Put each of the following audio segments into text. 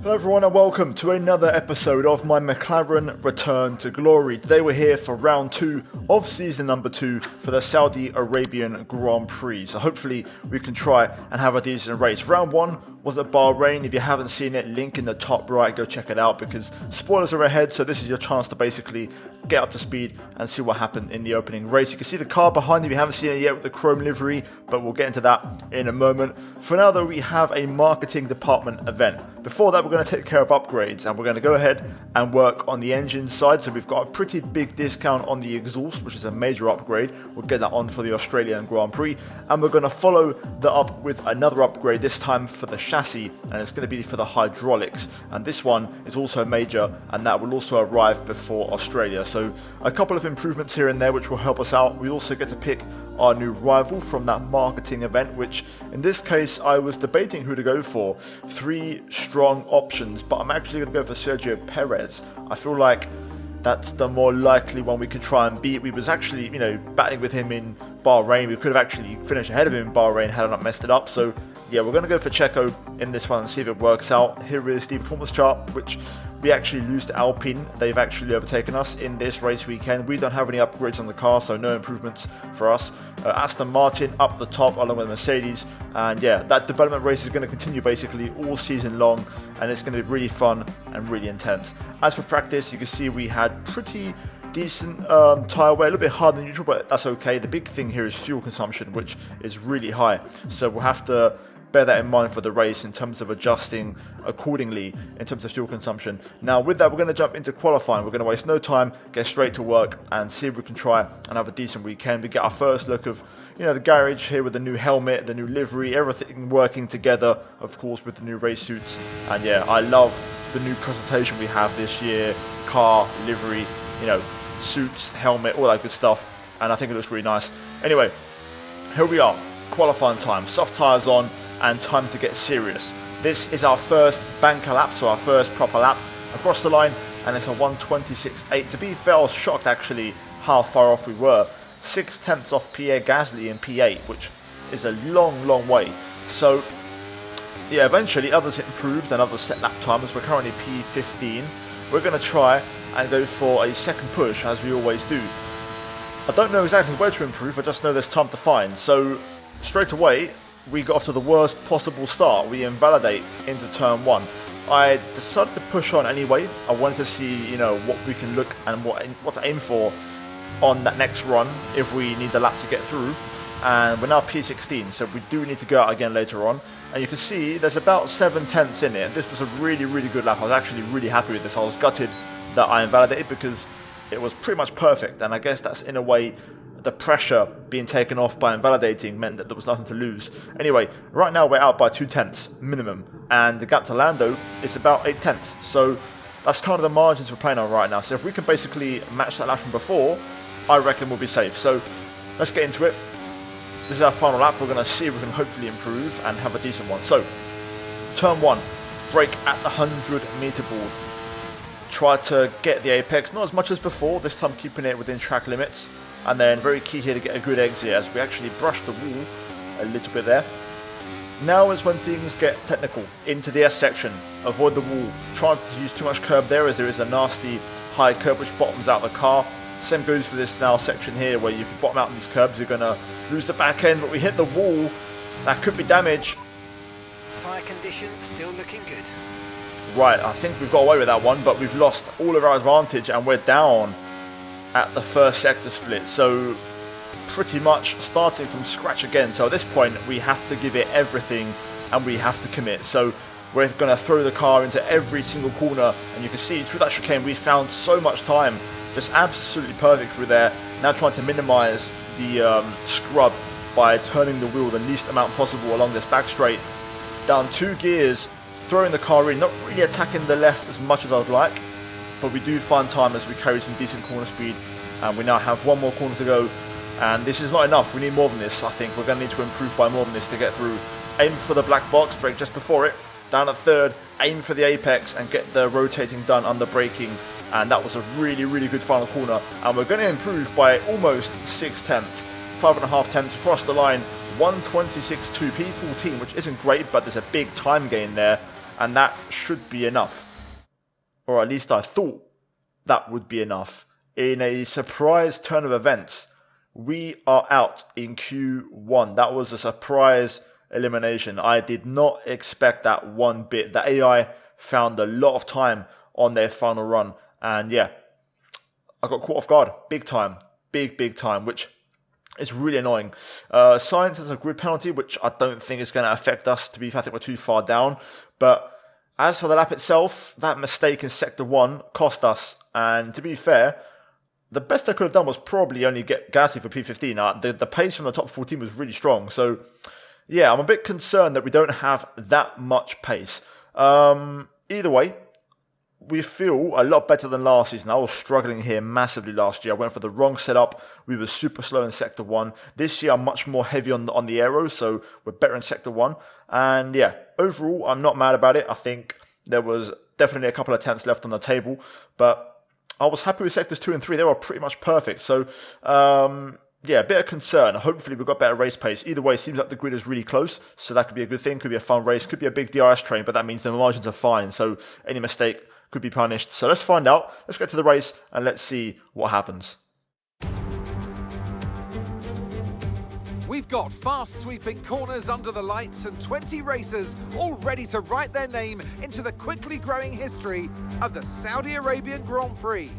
Hello everyone and welcome to another episode of my McLaren Return to Glory. Today we're here for round 2 of season number 2 for the Saudi Arabian Grand Prix. So hopefully we can try and have a decent race. Round 1 was at Bahrain. If you haven't seen it, link in the top right, go check it out because spoilers are ahead. So this is your chance to basically get up to speed and see what happened in the opening race. You can see the car behind you if you haven't seen it yet with the chrome livery, but we'll get into that in a moment. For now though, we have a marketing department event. Before that, we're going to take care of upgrades and we're going to go ahead and work on the engine side. So we've got a pretty big discount on the exhaust, which is a major upgrade. We'll get that on for the Australian Grand Prix. And we're going to follow that up with another upgrade, this time for the chassis, and it's going to be for the hydraulics. And this one is also major, and that will also arrive before Australia. So a couple of improvements here and there, which will help us out. We also get to pick our new rival from that marketing event, which in this case I was debating who to go for. 3 strong options, but I'm actually going to go for Sergio Perez. I feel like that's the more likely one we could try and beat. We was actually, battling with him in Bahrain. We could have actually finished ahead of him in Bahrain had I not messed it up. So yeah, we're going to go for Checo in this one and see if it works out. Here is the performance chart, which we actually lose to Alpine. They've actually overtaken us in this race weekend. We don't have any upgrades on the car, so no improvements for us. Aston Martin up the top along with Mercedes. And yeah, that development race is going to continue basically all season long, and it's going to be really fun and really intense. As for practice, you can see we had pretty decent tyre wear, a little bit harder than usual, but that's okay. The big thing here is fuel consumption, which is really high. So we'll have to bear that in mind for the race in terms of adjusting accordingly in terms of fuel consumption. Now with that, we're going to jump into qualifying. We're going to waste no time, get straight to work and see if we can try and have a decent weekend. We get our first look of the garage here with the new helmet, the new livery, everything working together, of course, with the new race suits. And yeah, I love the new presentation we have this year. Car, livery, suits, helmet, all that good stuff, and I think it looks really nice. Anyway, here we are, qualifying time, soft tyres on, and time to get serious. This is our first banker lap, so our first proper lap across the line, and it's a 1:26.8. To be fair, I was shocked actually how far off we were. 6/10 off Pierre Gasly in P8, which is a long way. So yeah, eventually others improved and others set lap times. We're currently P15. We're going to try and go for a second push, as we always do. I don't know exactly where to improve, I just know there's time to find. So straight away, we got off to the worst possible start. We invalidate into turn 1. I decided to push on anyway. I wanted to see, what we can look and what to aim for on that next run if we need the lap to get through. And we're now P16, so we do need to go out again later on. And you can see there's about 7/10 in it. This was a really good lap. I was actually really happy with this. I was gutted that I invalidated because it was pretty much perfect. And I guess that's in a way the pressure being taken off by invalidating meant that there was nothing to lose. Anyway, right now we're out by 2/10 minimum, and the gap to Lando is about 8/10. So that's kind of the margins we're playing on right now. So if we can basically match that lap from before, I reckon we'll be safe. So let's get into it. This is our final lap. We're going to see if we can hopefully improve and have a decent one. So turn 1, brake at the 100-meter board. Try to get the apex, not as much as before, this time keeping it within track limits. And then very key here to get a good exit as we actually brush the wall a little bit there. Now is when things get technical. Into the S section, avoid the wall. Try not to use too much curb there as there is a nasty high curb which bottoms out the car. Same goes for this now section here where if you bottom out in these curbs you're going to lose the back end, but we hit the wall. That could be damage. Tyre condition still looking good. Right, I think we've got away with that one, but we've lost all of our advantage and we're down at the first sector split. So pretty much starting from scratch again. So at this point we have to give it everything and we have to commit. So we're going to throw the car into every single corner, and you can see through that chicane we found so much time, just absolutely perfect through there. Now trying to minimize the scrub by turning the wheel the least amount possible along this back straight. Down 2 gears, throwing the car in, not really attacking the left as much as I would like, but we do find time as we carry some decent corner speed, and we now have 1 more corner to go, and this is not enough. We need more than this. I think we're going to need to improve by more than this to get through. Aim for the black box, brake just before it, down at 3rd, aim for the apex and get the rotating done under braking, and that was a really good final corner, and we're going to improve by almost 6/10, 5.5 tenths across the line. 1:26.2, P14, which isn't great, but there's a big time gain there. and that should be enough. Or at least I thought that would be enough. In a surprise turn of events, we are out in Q1. That was a surprise elimination. I did not expect that one bit. The AI found a lot of time on their final run. And yeah, I got caught off guard. Big time. Big time, which is really annoying. Science has a grid penalty, which I don't think is going to affect us. To be fair, I think we're too far down. But as for the lap itself, that mistake in Sector 1 cost us. And to be fair, the best I could have done was probably only get Gasly for P15. The pace from the top 14 was really strong. So yeah, I'm a bit concerned that we don't have that much pace. Either way, we feel a lot better than last season. I was struggling here massively last year. I went for the wrong setup. We were super slow in Sector 1. This year, I'm much more heavy on the aero, so we're better in Sector 1. And yeah, overall, I'm not mad about it. I think there was definitely a couple of attempts left on the table, but I was happy with Sectors 2 and 3. They were pretty much perfect. So yeah, a bit of concern. Hopefully we've got better race pace. Either way, it seems like the grid is really close, so that could be a good thing. Could be a fun race. Could be a big DRS train, but that means the margins are fine. So any mistake could be punished. So let's find out. Let's get to the race and let's see what happens. We've got fast sweeping corners under the lights and 20 racers all ready to write their name into the quickly growing history of the Saudi Arabian Grand Prix.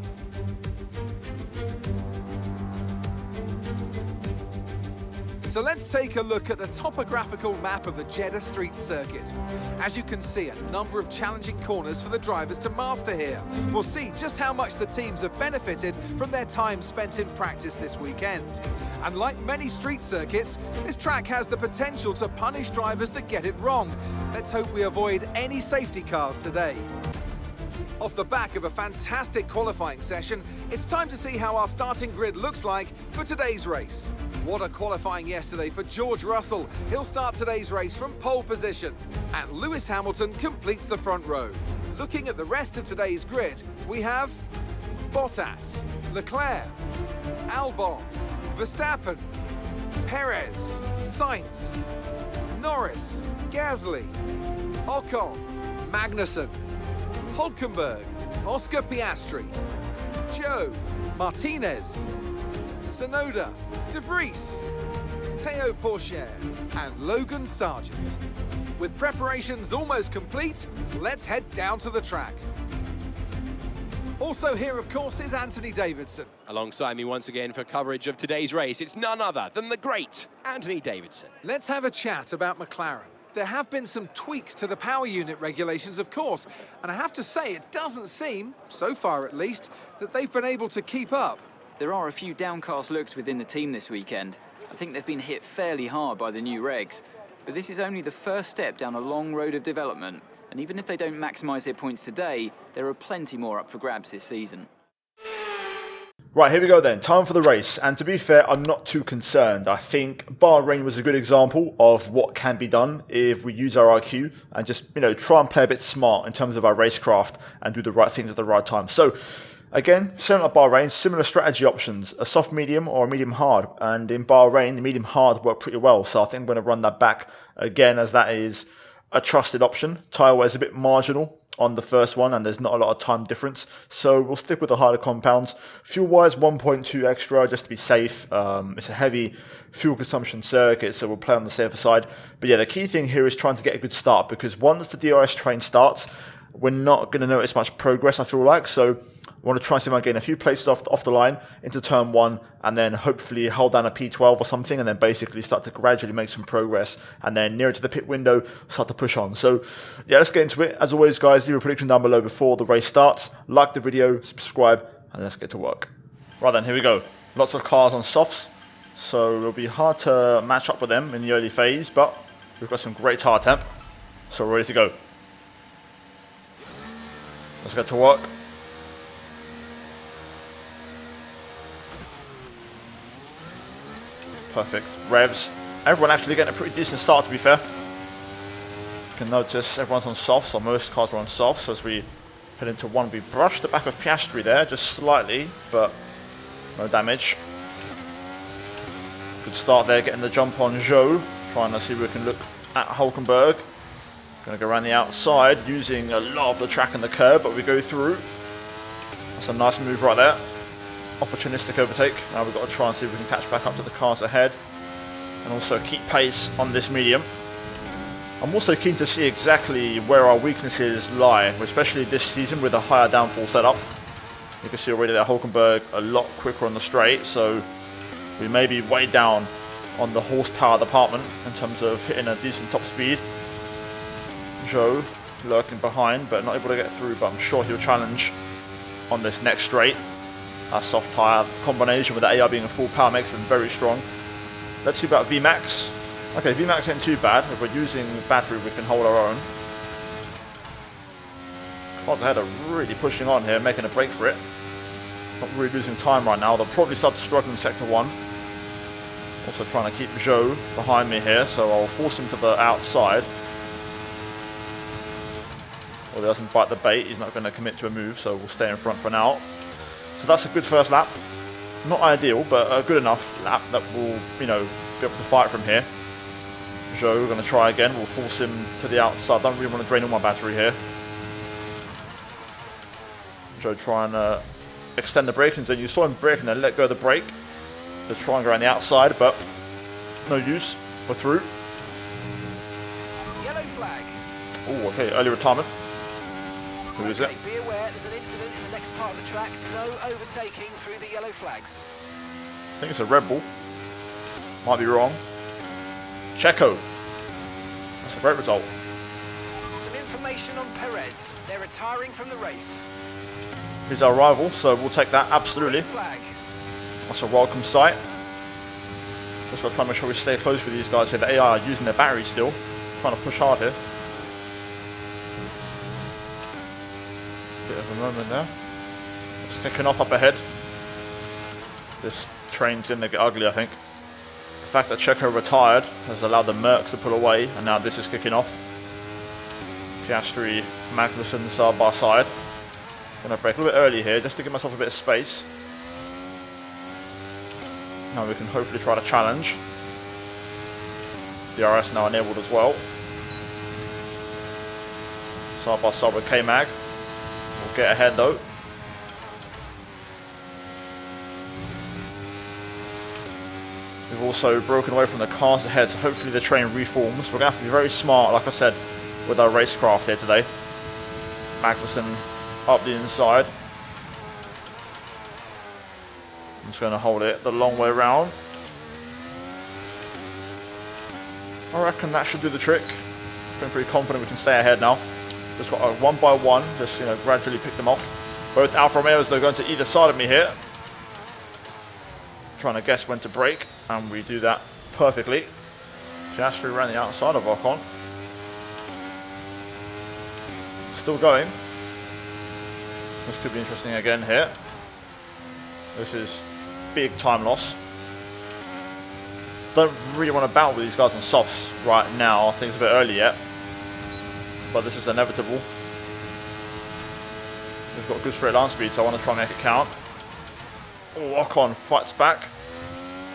So let's take a look at the topographical map of the Jeddah Street Circuit. As you can see, a number of challenging corners for the drivers to master here. We'll see just how much the teams have benefited from their time spent in practice this weekend. And like many street circuits, this track has the potential to punish drivers that get it wrong. Let's hope we avoid any safety cars today. Off the back of a fantastic qualifying session, it's time to see how our starting grid looks like for today's race. What a qualifying yesterday for George Russell. He'll start today's race from pole position. And Lewis Hamilton completes the front row. Looking at the rest of today's grid, we have Bottas, Leclerc, Albon, Verstappen, Perez, Sainz, Norris, Gasly, Ocon, Magnussen, Hulkenberg, Oscar Piastri, Joe, Martinez, Tsunoda, De Vries, Théo Pourchaire and Logan Sargent. With preparations almost complete, let's head down to the track. Also here, of course, is Anthony Davidson. Alongside me once again for coverage of today's race, it's none other than the great Anthony Davidson. Let's have a chat about McLaren. There have been some tweaks to the power unit regulations, of course, and I have to say it doesn't seem, so far at least, that they've been able to keep up. There are a few downcast looks within the team this weekend. I think they've been hit fairly hard by the new regs. But this is only the first step down a long road of development. And even if they don't maximise their points today, there are plenty more up for grabs this season. Right, here we go then. Time for the race. And to be fair, I'm not too concerned. I think Bahrain was a good example of what can be done if we use our IQ and just, try and play a bit smart in terms of our racecraft and do the right things at the right time. So, again, same like Bahrain, similar strategy options, a soft medium or a medium hard. And in Bahrain, the medium hard worked pretty well. So I think I'm going to run that back again, as that is a trusted option. Tyre wear is a bit marginal on the first one, and there's not a lot of time difference. So we'll stick with the harder compounds. Fuel-wise, 1.2 extra just to be safe. It's a heavy fuel consumption circuit, so we'll play on the safer side. But yeah, the key thing here is trying to get a good start, because once the DRS train starts, we're not going to notice much progress, I feel like. So I want to try and see if I can gain a few places off the line into turn 1, and then hopefully hold down a P12 or something, and then basically start to gradually make some progress, and then nearer to the pit window, start to push on. So yeah, let's get into it. As always, guys, leave a prediction down below before the race starts. Like the video, subscribe, and let's get to work. Right then, here we go. Lots of cars on softs, so it'll be hard to match up with them in the early phase, but we've got some great tyre temp, so we're ready to go. Let's get to work. Perfect. Revs. Everyone actually getting a pretty decent start, to be fair. You can notice everyone's on softs, so most cars are on softs. As we head into 1, we brushed the back of Piastri there, just slightly, but no damage. Good start there, getting the jump on Zhou. Trying to see if we can look at Hulkenberg. Gonna go around the outside using a lot of the track and the curb, but we go through. That's a nice move right there. Opportunistic overtake. Now we've got to try and see if we can catch back up to the cars ahead. And also keep pace on this medium. I'm also keen to see exactly where our weaknesses lie, especially this season with a higher downforce setup. You can see already that Hulkenberg a lot quicker on the straight, so we may be way down on the horsepower department in terms of hitting a decent top speed. Joe lurking behind, but not able to get through, but I'm sure he'll challenge on this next straight. That soft tyre combination with the AI being a full power makes them very strong. Let's see about VMAX. Okay, VMAX ain't too bad. If we're using battery, we can hold our own. Cars ahead are really pushing on here, making a break for it. Not really losing time right now. They'll probably start to struggle in sector 1. Also trying to keep Joe behind me here, so I'll force him to the outside. Well, he doesn't bite the bait, he's not going to commit to a move, so we'll stay in front for now. So that's a good first lap. Not ideal, but a good enough lap that we'll, you know, be able to fight from here. Joe, we're going to try again. We'll force him to the outside. Don't really want to drain all my battery here. Joe trying to extend the braking zone. You saw him brake and then let go of the brake to try and go around the outside, but no use. We're through. Yellow flag. Oh, okay, early retirement. Who is it? Be aware there's an incident in the next part of the track. No overtaking through the yellow flags. I think it's a Red Bull. Might be wrong. Checo. That's a great result. Some information on Perez. They're retiring from the race. He's our rival, so we'll take that, absolutely. Flag. That's a welcome sight. Just got to try and make sure we stay close with these guys here. The AI are using their battery still. Trying to push hard here. Bit of a moment there. It's kicking off up ahead. This train's going to get ugly, I think. The fact that Checo retired has allowed the Mercs to pull away, and now this is kicking off. Piastri, Magnussen side by side. Going to brake a little bit early here just to give myself a bit of space. Now we can hopefully try to challenge. DRS now enabled as well. Side by side with K-Mag. We'll get ahead though. We've also broken away from the cars ahead, so hopefully the train reforms. We're going to have to be very smart, like I said, with our racecraft here today. Magnussen up the inside. I'm just going to hold it the long way around. I reckon that should do the trick. I feel pretty confident we can stay ahead now. Just got a one by one, just gradually pick them off. Both Alfa Romeos, they're going to either side of me here. Trying to guess when to brake, and we do that perfectly. Piastri around the outside of Ocon. Still going. This could be interesting again here. This is big time loss. Don't really want to battle with these guys on softs right now. I think it's a bit early yet. But this is inevitable. We've got good straight line speed, so I want to try and make it count. Oh, Ocon fights back.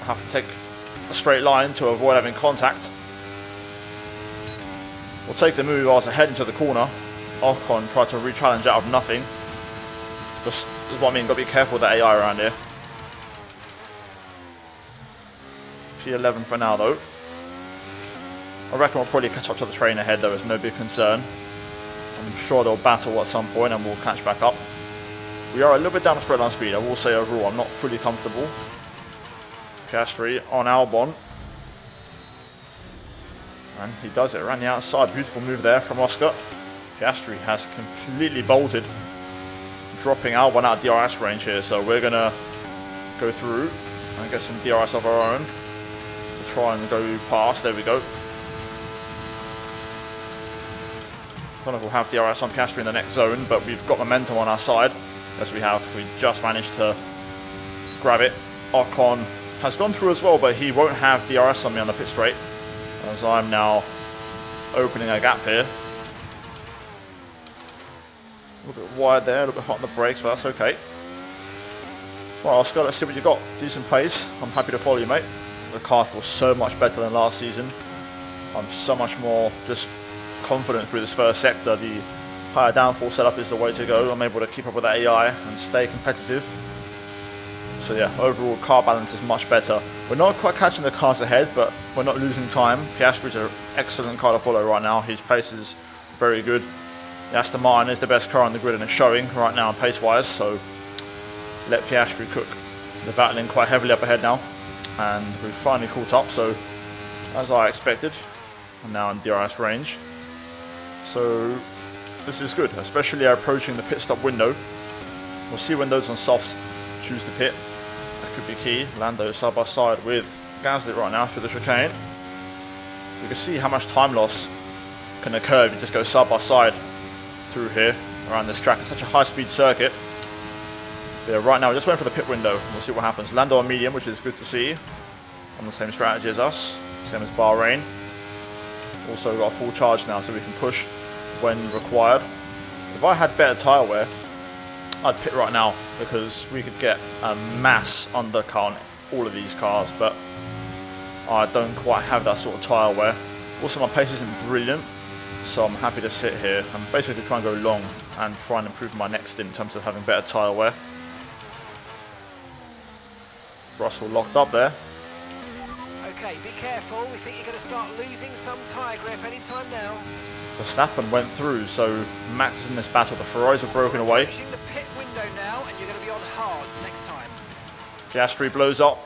I have to take a straight line to avoid having contact. We'll take the move as I head into the corner. Ocon tried to re-challenge out of nothing. Just is what I mean, got to be careful with the AI around here. P11 for now though. I reckon we'll probably catch up to the train ahead though, it's no big concern. I'm sure they'll battle at some point and we'll catch back up. We are a little bit down the straight line speed, I will say overall I'm not fully comfortable. Piastri on Albon. And he does it around the outside, beautiful move there from Oscar. Piastri has completely bolted, dropping Albon out of DRS range here, so we're going to go through and get some DRS of our own. We'll try and go past, there we go. I don't know if we'll have DRS on Piastri in the next zone, but we've got momentum on our side. Yes, we have. We just managed to grab it. Ocon has gone through as well, but he won't have DRS on me on the pit straight, as I'm now opening a gap here. A little bit wide there, a little bit hot on the brakes, but that's okay. Well, Oscar, let's see what you got. Decent pace. I'm happy to follow you, mate. The car feels so much better than last season. I'm so much more just confident through this first sector. The higher downforce setup is the way to go. I'm able to keep up with that AI and stay competitive. So yeah, overall car balance is much better. We're not quite catching the cars ahead, but we're not losing time. Piastri's an excellent car to follow right now. His pace is very good. The Aston Martin is the best car on the grid and it's showing right now pace-wise, so let Piastri cook. They're battling quite heavily up ahead now, and we've finally caught up, so as I expected, I'm now in DRS range. So this is good, especially approaching the pit stop window. We'll see when those on softs choose the pit. That could be key. Lando side by side with Gasly right now through the chicane. You can see how much time loss can occur if you just go side by side through here around this track. It's such a high-speed circuit. Yeah, right now we're just waiting for the pit window. We'll see what happens. Lando on medium, which is good to see. On the same strategy as us, same as Bahrain. Also got a full charge now, so we can push when required. If I had better tyre wear, I'd pit right now because we could get a mass undercut on all of these cars, but I don't quite have that sort of tyre wear. Also, my pace isn't brilliant, so I'm happy to sit here and basically try and go long and try and improve my next stint in terms of having better tyre wear. Russell locked up there. Okay, be careful. We think you're going to start losing some tyre grip anytime now. Verstappen went through, so Max is in this battle. The Ferraris are broken away. Pushing the pit window now, and you're going to be on hards next time. Piastri blows up.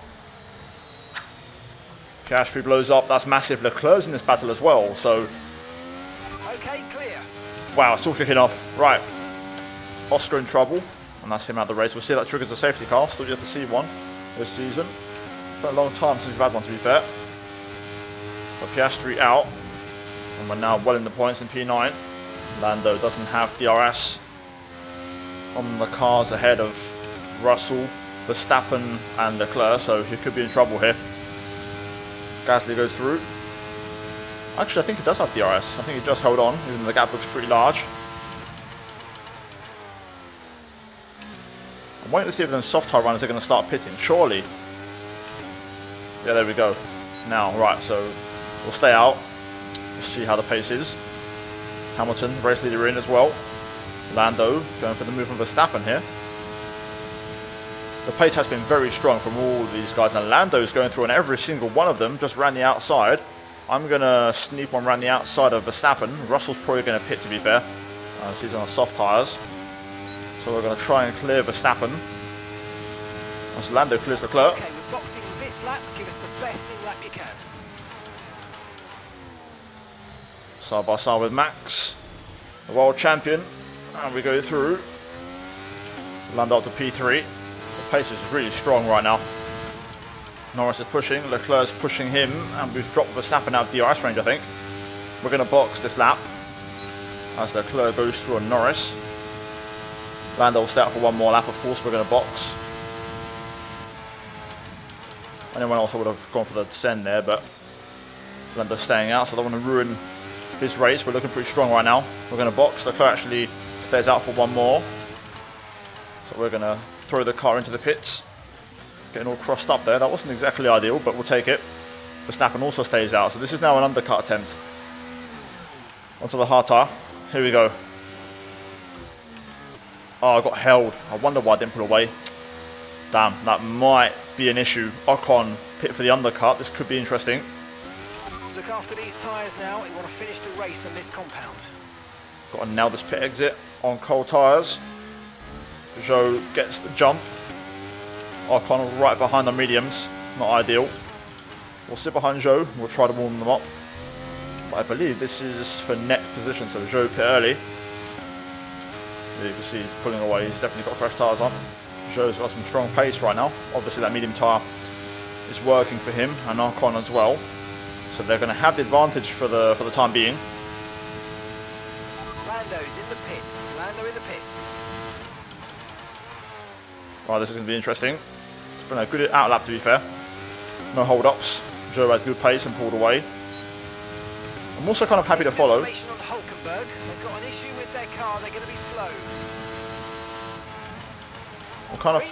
Piastri blows up. That's massive. Leclerc's in this battle as well, so... Okay, clear. Wow, it's all kicking off. Right. Oscar in trouble, and that's him out of the race. We'll see if that triggers a safety car. Still yet to see one this season. It's been a long time since we've had one, to be fair. But Piastri out. And we're now well in the points in P9. Lando doesn't have DRS on the cars ahead of Russell, Verstappen and Leclerc, so he could be in trouble here. Gasly goes through. Actually, I think he does have DRS. I think he just held on, even though the gap looks pretty large. I'm waiting to see if them soft tyre runners are going to start pitting. Surely. Yeah, there we go. Now, right, so we'll stay out. We'll see how the pace is. Hamilton, race leader in as well. Lando going for the move from Verstappen here. The pace has been very strong from all these guys, and Lando's going through on every single one of them, just ran the outside. I'm going to sneak one around the outside of Verstappen. Russell's probably going to pit, to be fair. He's on soft tyres. So we're going to try and clear Verstappen. As Lando clears Leclerc. Okay, we're boxing this lap. Give us the best in lap you can. Side by side with Max, the world champion, and we go through. Lando up to P3. The pace is really strong right now. Norris is pushing, Leclerc is pushing him, and we've dropped Verstappen out of DRS range, I think. We're going to box this lap as Leclerc goes through on Norris. Lando will stay out for one more lap, of course. We're going to box. Anyone else I would have gone for the send there, but Lando's staying out, so I don't want to ruin his race. We're looking pretty strong right now. We're going to box. Leclerc actually stays out for one more. So we're going to throw the car into the pits. Getting all crossed up there. That wasn't exactly ideal, but we'll take it. Verstappen also stays out. So this is now an undercut attempt. Onto the hard tyre. Here we go. Oh, I got held. I wonder why I didn't pull away. Damn, that might be an issue. Ocon pit for the undercut. This could be interesting. Look after these tyres now. You want to finish the race on this compound. Got to nail this pit exit on cold tyres. Zhou gets the jump. Ocon right behind the mediums. Not ideal. We'll sit behind Zhou. We'll try to warm them up. But I believe this is for net position, so Zhou pit early. You can see he's pulling away. He's definitely got fresh tyres on. Zhou's got some strong pace right now. Obviously that medium tyre is working for him and Ocon as well. So they're going to have the advantage for the time being. Lando's in the pits. Lando in the pits. Right, this is going to be interesting. It's been a good outlap, to be fair. No hold-ups. Zhou had good pace and pulled away. I'm also kind of happy to follow. Information on Hulkenberg. They've got an issue with their car. They're going to be slow. I'm kind of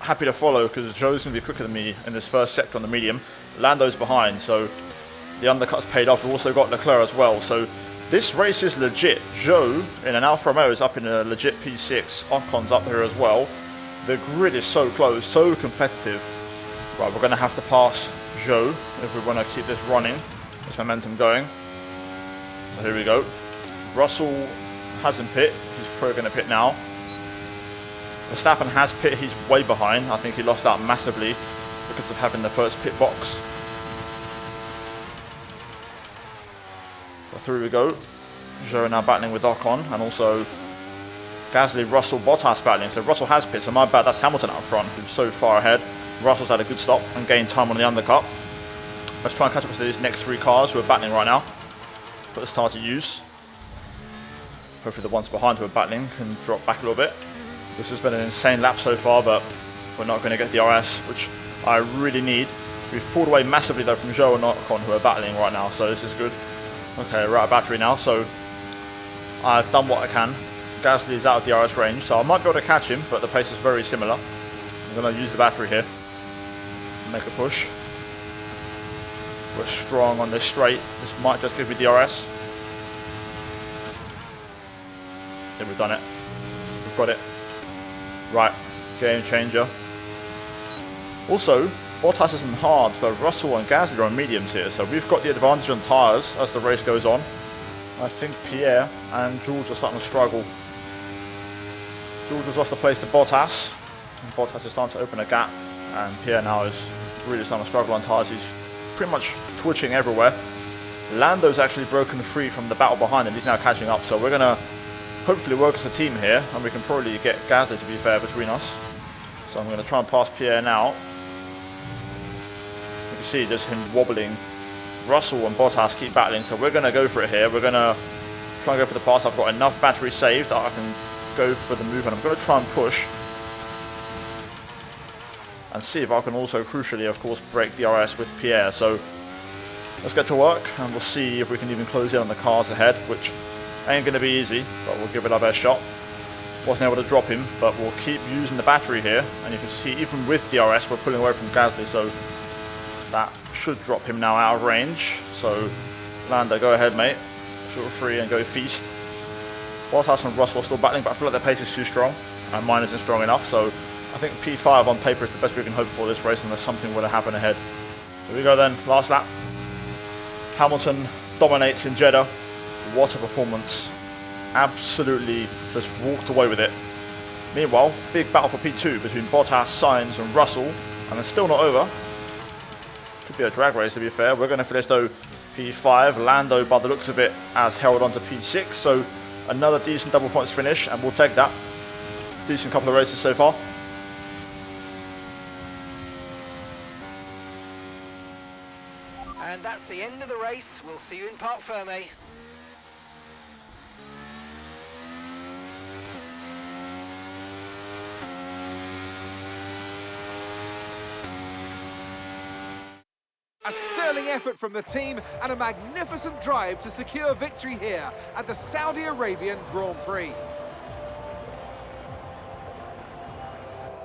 happy to follow because Zhou's going to be quicker than me in this first sector on the medium. Lando's behind, so the undercut's paid off. We've also got Leclerc as well, so This race is legit. Joe in an Alfa Romeo is up in a legit P6. Ocon's up here as well. The grid is so close, so competitive. Right, we're going to have to pass Joe if we want to keep this running, this momentum going. So here we go. Russell hasn't pit. He's probably going to pit now. Verstappen has pit. He's way behind. I think he lost out massively because of having the first pit box. So through we go. Joe now battling with Ocon, and also Gasly, Russell, Bottas battling. So Russell has pit, so my bad, that's Hamilton out front, who's so far ahead. Russell's had a good stop and gained time on the undercut. Let's try and catch up to these next 3 cars who are battling right now. Put this tire to use. Hopefully the ones behind who are battling can drop back a little bit. This has been an insane lap so far, but we're not going to get the RS, which I really need. We've pulled away massively though from Joe and Ocon, who are battling right now, so this is good. Okay, we're out of battery now, so I've done what I can. Gasly is out of the RS range, so I might be able to catch him, but the pace is very similar. I'm going to use the battery here. Make a push. We're strong on this straight. This might just give me the RS. Yeah, we've done it. We've got it. Right, game changer. Also, Bottas is in hards, but Russell and Gasly are on mediums here, so we've got the advantage on tyres as the race goes on. I think Pierre and Jules are starting to struggle. Jules has lost the place to Bottas, and Bottas is starting to open a gap, and Pierre now is really starting to struggle on tyres. He's pretty much twitching everywhere. Lando's actually broken free from the battle behind him. He's now catching up, so we're going to hopefully work as a team here, and we can probably get Gasly to be fair between us. So I'm going to try and pass Pierre now. You can see just him wobbling. Russell and Bottas keep battling, so we're going to go for it here. We're going to try and go for the pass. I've got enough battery saved that I can go for the move, and I'm going to try and push and see if I can also crucially, of course, break the RS with Pierre. So let's get to work, and we'll see if we can even close in on the cars ahead, which ain't going to be easy, but we'll give it our best shot. Wasn't able to drop him, but we'll keep using the battery here, and you can see even with DRS we're pulling away from Gasly, so that should drop him now out of range. So Lando, go ahead mate, feel free and go feast. Bottas and Russell are still battling, but I feel like their pace is too strong and mine isn't strong enough, so I think P5 on paper is the best we can hope for this race unless something were to happen ahead. Here we go then, last lap. Hamilton dominates in Jeddah. What a performance. Absolutely just walked away with it. Meanwhile, big battle for P2 between Bottas, Sainz and Russell, and it's still not over. Could be a drag race to be fair. We're going to finish though P5. Lando, by the looks of it, has held on to P6, so another decent double points finish, and we'll take that. Decent couple of races so far. And that's the end of the race. We'll see you in Parc Fermé. A sterling effort from the team and a magnificent drive to secure victory here at the Saudi Arabian Grand Prix.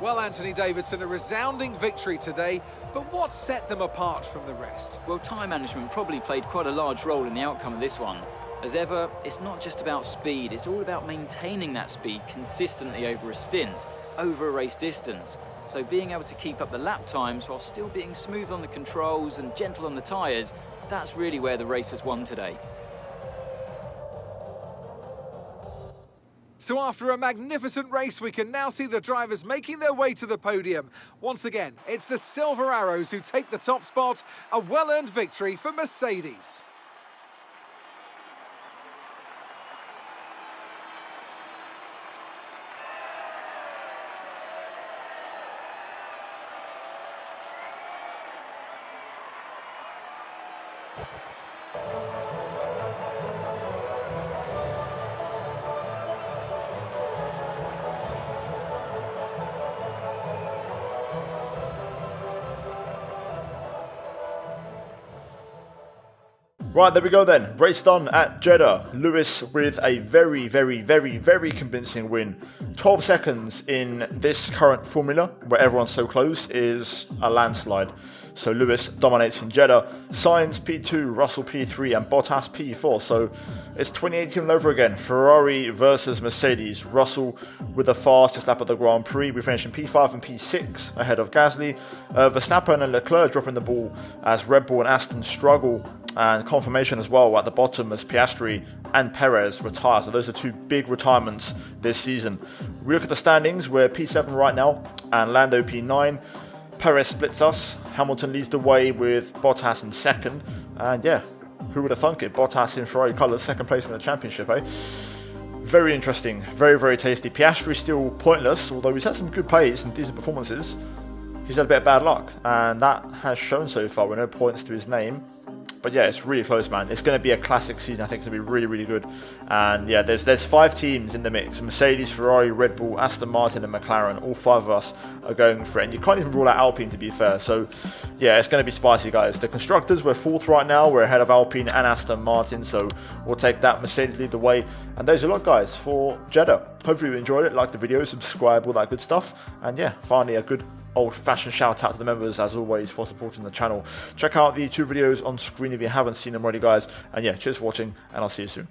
Well, Anthony Davidson, a resounding victory today, but what set them apart from the rest? Well, time management probably played quite a large role in the outcome of this one. As ever, it's not just about speed, it's all about maintaining that speed consistently over a stint, over a race distance. So being able to keep up the lap times while still being smooth on the controls and gentle on the tyres, that's really where the race was won today. So after a magnificent race, we can now see the drivers making their way to the podium. Once again, it's the Silver Arrows who take the top spot, a well-earned victory for Mercedes. Right, there we go then. Race done at Jeddah. Lewis with a very, very, very, very convincing win. 12 seconds in this current formula, where everyone's so close, is a landslide. So Lewis dominates in Jeddah. Sainz P2, Russell P3, and Bottas P4. So it's 2018 all over again. Ferrari versus Mercedes. Russell with the fastest lap of the Grand Prix. We finished in P5 and P6 ahead of Gasly. Verstappen and Leclerc dropping the ball as Red Bull and Aston struggle. And confirmation as well at the bottom as Piastri and Perez retire. So those are two big retirements this season. We look at the standings. We're P7 right now and Lando P9. Perez splits us. Hamilton leads the way with Bottas in second. And yeah, who would have thunk it? Bottas in Ferrari colours, second place in the championship, eh? Very interesting. Very, very tasty. Piastri still pointless, although he's had some good pace and decent performances. He's had a bit of bad luck, and that has shown so far with no points to his name. But yeah, it's really close, man. It's going to be a classic season. I think it's going to be really, really good. And yeah, there's 5 teams in the mix. Mercedes, Ferrari, Red Bull, Aston Martin and McLaren. All 5 of us are going for it. And you can't even rule out Alpine, to be fair. So yeah, it's going to be spicy, guys. The constructors, we're 4th right now. We're ahead of Alpine and Aston Martin. So we'll take that. Mercedes lead the way. And there's a lot, guys, for Jeddah. Hopefully you enjoyed it. Like the video, subscribe, all that good stuff. And yeah, finally a good old-fashioned shout out to the members as always for supporting the channel. Check out the 2 videos on screen if you haven't seen them already, guys, and yeah, cheers for watching and I'll see you soon.